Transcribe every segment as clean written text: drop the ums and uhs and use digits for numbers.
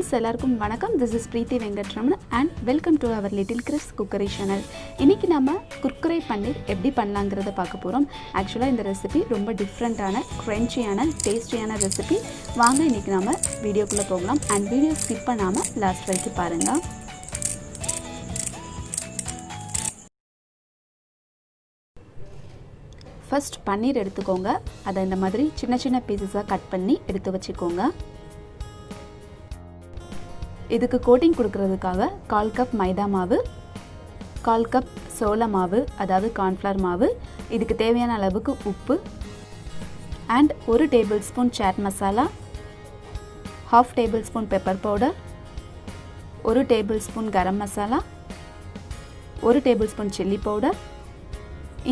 viewers எல்லாருக்கும் வணக்கம். This is Preeti Venkatraman and welcome to our Little Chris Cookery channel. இன்னைக்கு நாம குர்குரே பன்னீர் எப்படி பண்ணலாம்ங்கறத பார்க்க போறோம். Actually இந்த ரெசிபி ரொம்ப டிஃபரண்டான, கிரன்ச்சியான, டேஸ்டியான ரெசிபி. வாங்க இன்னைக்கு நாம வீடியோக்குள்ள போகலாம் and வீடியோ ஸ்கிப் பண்ணாம லாஸ்ட் வரைக்கும் பாருங்க. First பன்னீர் எடுத்துக்கோங்க. அதை இந்த மாதிரி சின்ன சின்ன பீசஸா கட் பண்ணி எடுத்து வச்சுக்கோங்க. இதுக்கு கோட்டிங் கொடுக்கிறதுக்காக 1/4 கப் மைதா மாவு, 1/4 கப் சோள மாவு அதாவது கார்ன்ஃப்ளவர் மாவு, இதுக்கு தேவையான அளவுக்கு உப்பு and 1 tablespoon chaat masala, 1/2 tablespoon pepper powder, 1 tablespoon garam masala, 1 tablespoon chilli powder,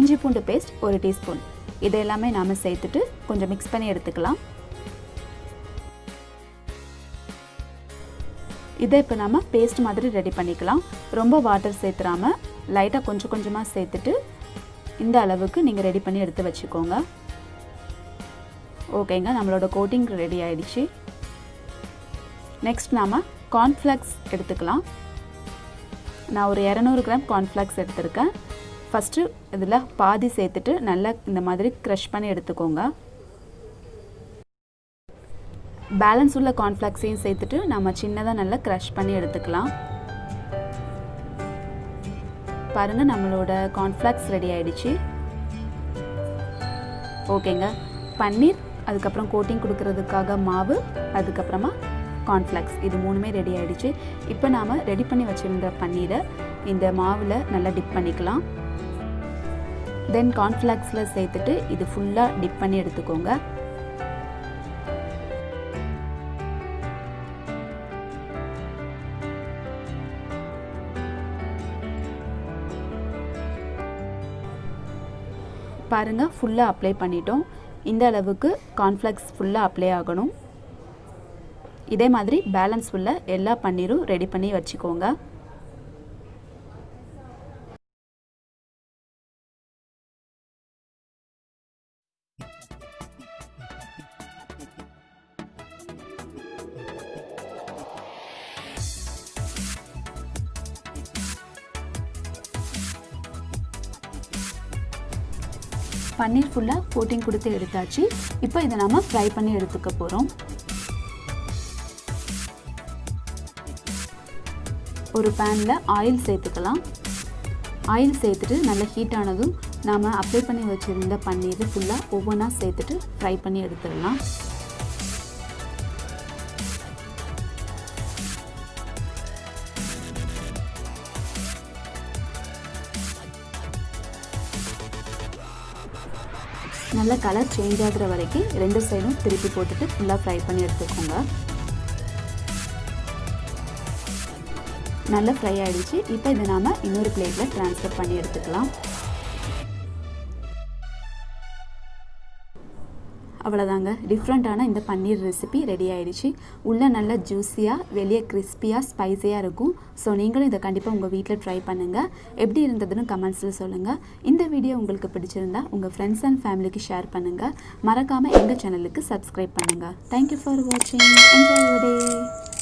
இஞ்சி பூண்டு பேஸ்ட் 1 டீஸ்பூன். இதெல்லாமே நாம சேர்த்துட்டு கொஞ்சம் மிக்ஸ் பண்ணி எடுத்துக்கலாம். இதை இப்போ நாம பேஸ்ட் மாதிரி ரெடி பண்ணிக்கலாம். ரொம்ப வாட்டர் சேர்த்துறாம லைட்டாக கொஞ்சம் கொஞ்சமாக சேர்த்துட்டு இந்த அளவுக்கு நீங்கள் ரெடி பண்ணி எடுத்து வச்சுக்கோங்க. ஓகேங்க, நம்மளோட கோட்டிங் ரெடி ஆயிடுச்சு. நெக்ஸ்ட் நாம கார்ன்ஃப்ளேக்ஸ் எடுத்துக்கலாம். நான் ஒரு 200 கிராம் கார்ன்ஃப்ளேக்ஸ் எடுத்திருக்கேன். ஃபஸ்ட்டு இதில் பாதி சேர்த்துட்டு நல்லா இந்த மாதிரி க்ரஷ் பண்ணி எடுத்துக்கோங்க. பேலன்ஸ் உள்ள கார்ன்ஃப்ளேக்ஸையும் சேர்த்துட்டு நம்ம சின்னதாக நல்லா க்ரஷ் பண்ணி எடுத்துக்கலாம். பாருங்கள், நம்மளோட கார்ன்ஃப்ளேக்ஸ் ரெடி ஆயிடுச்சு. ஓகேங்க, பன்னீர், அதுக்கப்புறம் கோட்டிங் கொடுக்கறதுக்காக மாவு, அதுக்கப்புறமா கார்ன்ஃப்ளேக்ஸ், இது மூணுமே ரெடி ஆயிடுச்சு. இப்போ நாம் ரெடி பண்ணி வச்சுருந்த பன்னீரை இந்த மாவில் நல்லா டிப் பண்ணிக்கலாம். தென் கார்ன்ஃப்ளேக்ஸில் சேர்த்துட்டு இது ஃபுல்லாக டிப் பண்ணி எடுத்துக்கோங்க. பாருங்கள், ஃபுல்லாக அப்ளை பண்ணிட்டோம். இந்த அளவுக்கு கார்ன்ஃப்ளேக்ஸ் ஃபுல்லாக அப்ளை ஆகணும். இதே மாதிரி பேலன்ஸ் உள்ள எல்லா பன்னீரும் ரெடி பண்ணி வச்சுக்கோங்க. பன்னீர் ஃபுல்லாக கோட்டிங் கொடுத்து எடுத்தாச்சு. இப்போ இதை நாம் ஃப்ரை பண்ணி எடுத்துக்க போகிறோம். ஒரு பேனில் ஆயில் சேர்த்துக்கலாம். ஆயில் சேர்த்துட்டு நல்லா ஹீட் ஆனதும் நாம் அப்ளை பண்ணி வச்சுருந்த பன்னீர் ஃபுல்லாக ஒவ்வொன்றா சேர்த்துட்டு ஃப்ரை பண்ணி எடுத்துடலாம். நல்லா கலர் சேஞ்ச் ஆகிற வரைக்கும் 2 சைடும் திருப்பி போட்டுட்டு ஃபுல்லாக ஃப்ரை பண்ணி எடுத்துக்கோங்க. நல்லா ஃப்ரை ஆகிடுச்சு. இப்போ இதை நாம் இன்னொரு பிளேட்டில் ட்ரான்ஸ்ஃபர் பண்ணி எடுத்துக்கலாம். அவ்வளோதாங்க, டிஃப்ரெண்ட்டான இந்த பன்னீர் ரெசிபி ரெடி ஆகிடுச்சு. உள்ளே நல்லா ஜூஸியாக, வெளியே கிறிஸ்பியாக, ஸ்பைஸியாக இருக்கும். ஸோ நீங்களும் இதை கண்டிப்பாக உங்கள் வீட்டில் ட்ரை பண்ணுங்கள். எப்படி இருந்ததுன்னு கமெண்ட்ஸில் சொல்லுங்கள். இந்த வீடியோ உங்களுக்கு பிடிச்சிருந்தா உங்கள் ஃப்ரெண்ட்ஸ் அண்ட் ஃபேமிலிக்கு ஷேர் பண்ணுங்கள். மறக்காமல் எங்கள் சேனலுக்கு சப்ஸ்கிரைப் பண்ணுங்கள். தேங்க்யூ ஃபார் வாட்சிங். Enjoy your day.